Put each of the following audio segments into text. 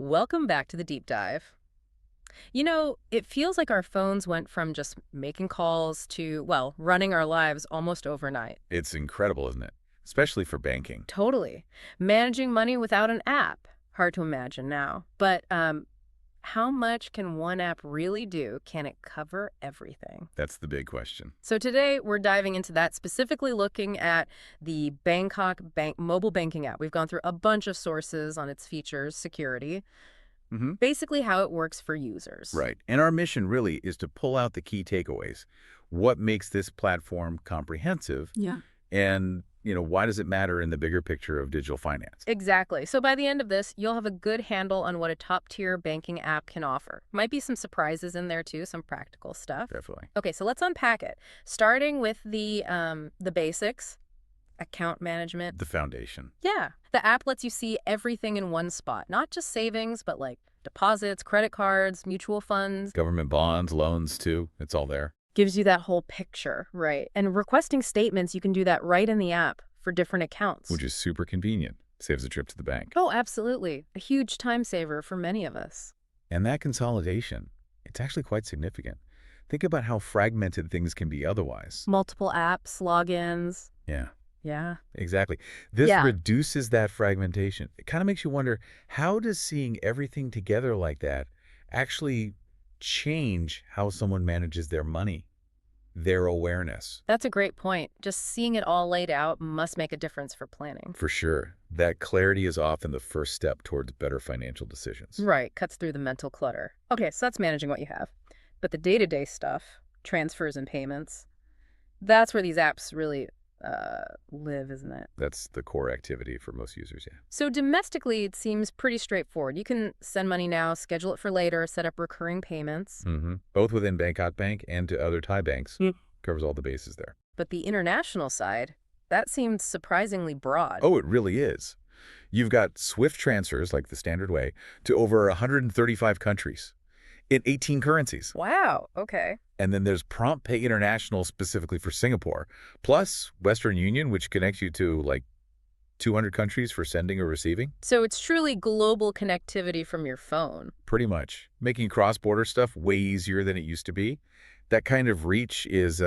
Welcome back to the deep dive. It feels like our phones went from just making calls to, well, running our lives almost overnight. It's incredible, isn't it? Especially for banking. Totally. Managing money without an app. Hard to imagine now. But how much can one app really do? Can it cover everything? That's the big question. So today we're diving into that, specifically looking at the Bangkok mobile banking app. We've gone through a bunch of sources on its features, security, hmm basically how it works for users. Right. And our mission really is to pull out the key takeaways. What makes this platform comprehensive? Yeah. And, why does it matter in the bigger picture of digital finance? Exactly. So by the end of this, you'll have a good handle on what a top-tier banking app can offer. Might be some surprises in there too, some practical stuff. Definitely. Okay, so let's unpack it. Starting with the basics, account management. The foundation. Yeah, the app lets you see everything in one spot, not just savings, but like deposits, credit cards, mutual funds. Government bonds, loans, too. It's all there. Gives you that whole picture, right? And requesting statements, you can do that right in the app for different accounts. Which is super convenient. Saves a trip to the bank. Oh, absolutely. A huge time saver for many of us. And that consolidation, it's actually quite significant. Think about how fragmented things can be otherwise. Multiple apps, logins. Yeah. Yeah. Exactly. This Yeah. reduces that fragmentation. It kind of makes you wonder, how does seeing everything together like that actually change how someone manages their money, their awareness? That's a great point. Just seeing it all laid out must make a difference for planning. For sure. That clarity is often the first step towards better financial decisions. Right. Cuts through the mental clutter. Okay, so that's managing what you have. But the day-to-day stuff, transfers and payments, that's where these apps really live, isn't it? That's the core activity for most users, yeah. So domestically, it seems pretty straightforward. You can send money now, schedule it for later, set up recurring payments. Both within Bangkok Bank and to other Thai banks. Mm. Covers all the bases there. But the international side, that seemed surprisingly broad. Oh, it really is. You've got SWIFT transfers, like the standard way, to over 135 countries in 18 currencies. Wow, okay. And then there's Prompt Pay International specifically for Singapore, plus Western Union, which connects you to like 200 countries for sending or receiving. So it's truly global connectivity from your phone. Pretty much. Making cross-border stuff way easier than it used to be. That kind of reach is,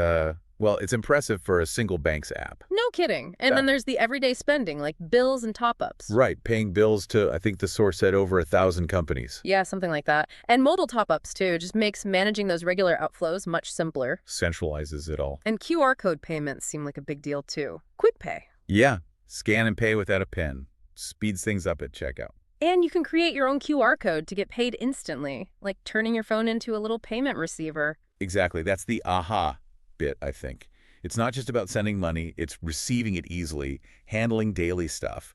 well, it's impressive for a single bank's app. No kidding. And Yeah. then there's the everyday spending, like bills and top-ups. Right, paying bills to, I think the source said, over 1,000 companies. Yeah, something like that. And modal top-ups, too, just makes managing those regular outflows much simpler. Centralizes it all. And QR code payments seem like a big deal, too. Quick pay. Yeah, scan and pay without a pen. Speeds things up at checkout. And you can create your own QR code to get paid instantly, like turning your phone into a little payment receiver. Exactly, that's the aha bit, I think. It's not just about sending money, it's receiving it easily, handling daily stuff.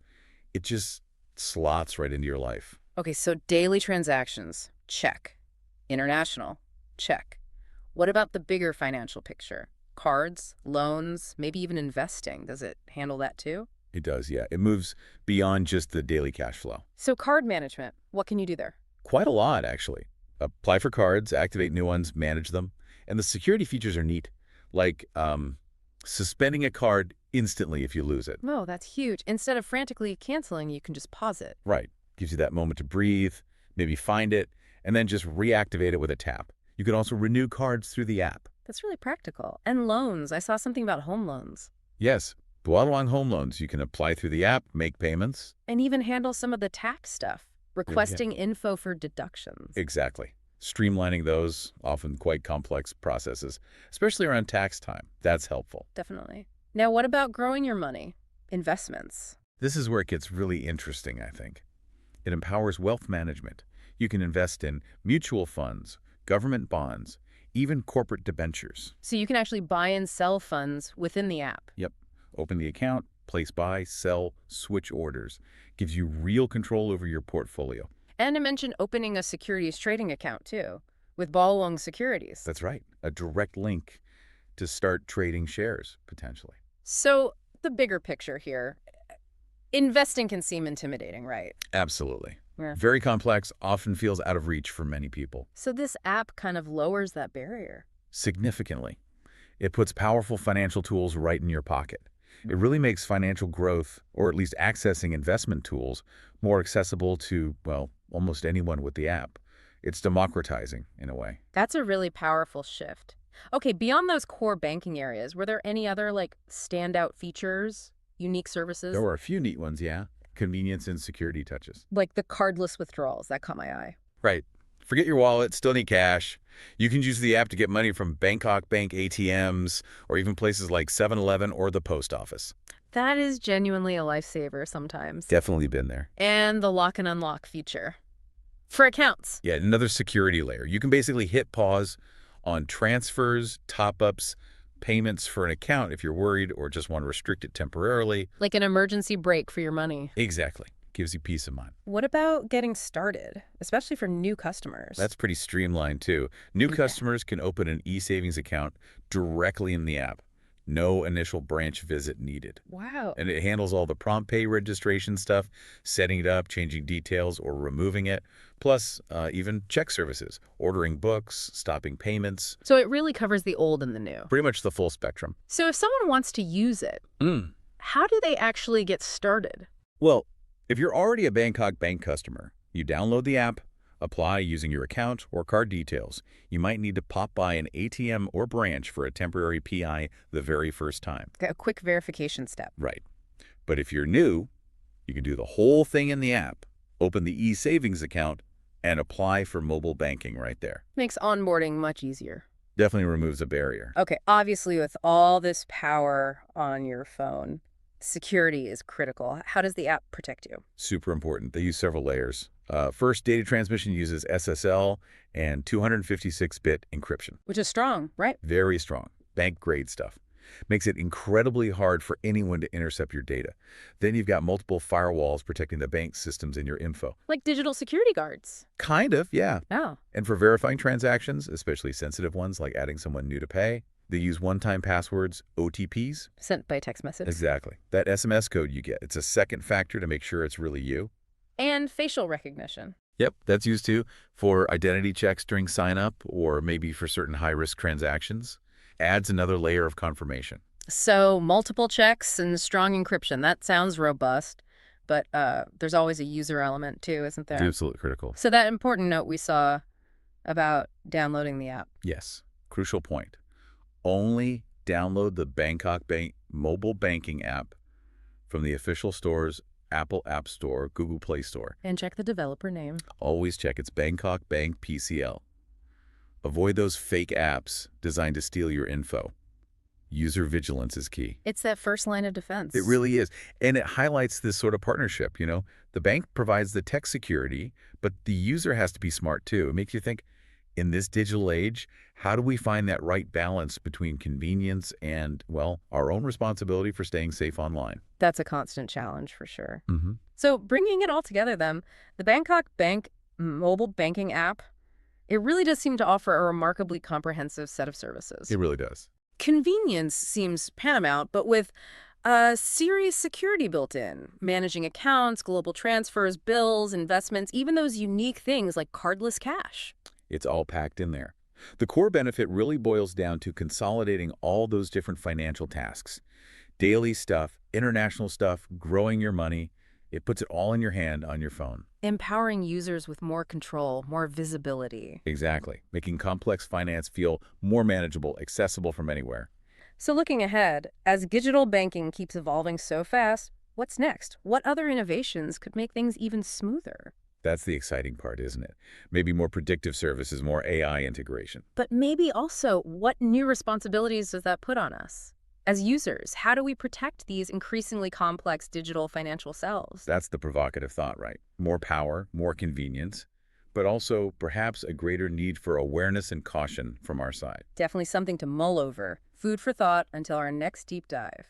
It just slots right into your life. Okay, so daily transactions, check. International, check. What about the bigger financial picture? Cards, loans, maybe even investing. Does it handle that too? It does, yeah. It moves beyond just the daily cash flow. So card management, what can you do there? Quite a lot, actually. Apply for cards, activate new ones, manage them. And the security features are neat, like suspending a card instantly if you lose it. Oh, that's huge. Instead of frantically canceling, you can just pause it. Right. Gives you that moment to breathe, maybe find it, and then just reactivate it with a tap. You can also renew cards through the app. That's really practical. And loans. I saw something about home loans. Yes, Boalong home loans. You can apply through the app, make payments. And even handle some of the tax stuff, requesting info for deductions. Exactly. Streamlining those often quite complex processes, especially around tax time. That's helpful. Definitely. Now, what about growing your money? Investments. This is where it gets really interesting, I think. It empowers wealth management. You can invest in mutual funds, government bonds, even corporate debentures. So you can actually buy and sell funds within the app. Yep. Open the account, place buy, sell, switch orders. Gives you real control over your portfolio. And I mentioned opening a securities trading account, too, with Ballawong Securities. That's right. A direct link to start trading shares, potentially. So the bigger picture here, investing can seem intimidating, right? Absolutely. Yeah. Very complex, often feels out of reach for many people. So this app kind of lowers that barrier. Significantly. It puts powerful financial tools right in your pocket. It really makes financial growth, or at least accessing investment tools, more accessible to, well, almost anyone with the app. It's democratizing in a way. That's a really powerful shift. Okay, beyond those core banking areas, were there any other like standout features, unique There services? were a few neat ones, yeah. Convenience and security touches. Like the cardless withdrawals, that caught my eye. Right. Forget your wallet, still need cash. You can use the app to get money from Bangkok Bank ATMs or even places like 7-Eleven or the post office. That is genuinely a lifesaver sometimes. Definitely been there. And the lock and unlock feature. For accounts. Yeah, another security layer. You can basically hit pause on transfers, top-ups, payments for an account if you're worried or just want to restrict it temporarily. Like an emergency brake for your money. Exactly. Gives you peace of mind. What about getting started, especially for new customers? That's pretty streamlined, too. New Yeah. customers can open an e-savings account directly in the app. No initial branch visit needed. Wow. And it handles all the prompt pay registration stuff, setting it up, changing details, or removing it, plus even check services, ordering books, stopping payments, So it really covers the old and the new. pretty much the full spectrum. So if someone wants to use it, Mm. how do they actually get started? Well, if you're already a Bangkok Bank customer, you download the app, apply using your account or card details. You might need to pop by an ATM or branch for a temporary PI the very first time. A quick verification step. Right. But if you're new, you can do the whole thing in the app, open the e-savings account, and apply for mobile banking right there. Makes onboarding much easier. Definitely removes a barrier. Okay, obviously with all this power on your phone, security is critical. How does the app protect you? Super important. They use several layers. First, data transmission uses SSL and 256-bit encryption. Which is strong, right? Very strong. Bank-grade stuff. Makes it incredibly hard for anyone to intercept your data. Then you've got multiple firewalls protecting the bank systems and your info. Like digital security guards. Kind of, yeah. Oh, And for verifying transactions, especially sensitive ones like adding someone new to pay, they use one-time passwords, OTPs. sent by text message. Exactly. That SMS code you get, it's a second factor to make sure it's really you. And facial recognition. Yep, that's used too for identity checks during sign-up or maybe for certain high-risk transactions. Adds another layer of confirmation. So multiple checks and strong encryption. That sounds robust, but there's always a user element too, isn't there? Absolutely critical. So that important note we saw about downloading the app. Yes, crucial point. Only download the Bangkok Bank mobile banking app from the official store's Apple App Store, Google Play Store. And check the developer name. Always check it's Bangkok Bank PCL. Avoid those fake apps designed to steal your info. User vigilance is key. It's that first line of defense. It really is. And it highlights this sort of partnership, you know. The bank provides the tech security, but the user has to be smart too. It makes you think, in this digital age, how do we find that right balance between convenience and, well, our own responsibility for staying safe online? That's a constant challenge for sure. Mm-hmm. So bringing it all together then, the Bangkok Bank mobile banking app, it really does seem to offer a remarkably comprehensive set of services. It really does. Convenience seems paramount, but with a serious security built in, managing accounts, global transfers, bills, investments, even those unique things like cardless cash. It's all packed in there. The core benefit really boils down to consolidating all those different financial tasks. Daily stuff, international stuff, growing your money. It puts it all in your hand on your phone. Empowering users with more control, more visibility. Exactly. Making complex finance feel more manageable, accessible from anywhere. So looking ahead, as digital banking keeps evolving so fast, what's next? What other innovations could make things even smoother? That's the exciting part, isn't it? Maybe more predictive services, more AI integration. But maybe also, what new responsibilities does that put on us? As users, how do we protect these increasingly complex digital financial selves? That's the provocative thought, right? More power, more convenience, but also perhaps a greater need for awareness and caution from our side. Definitely something to mull over. Food for thought until our next deep dive.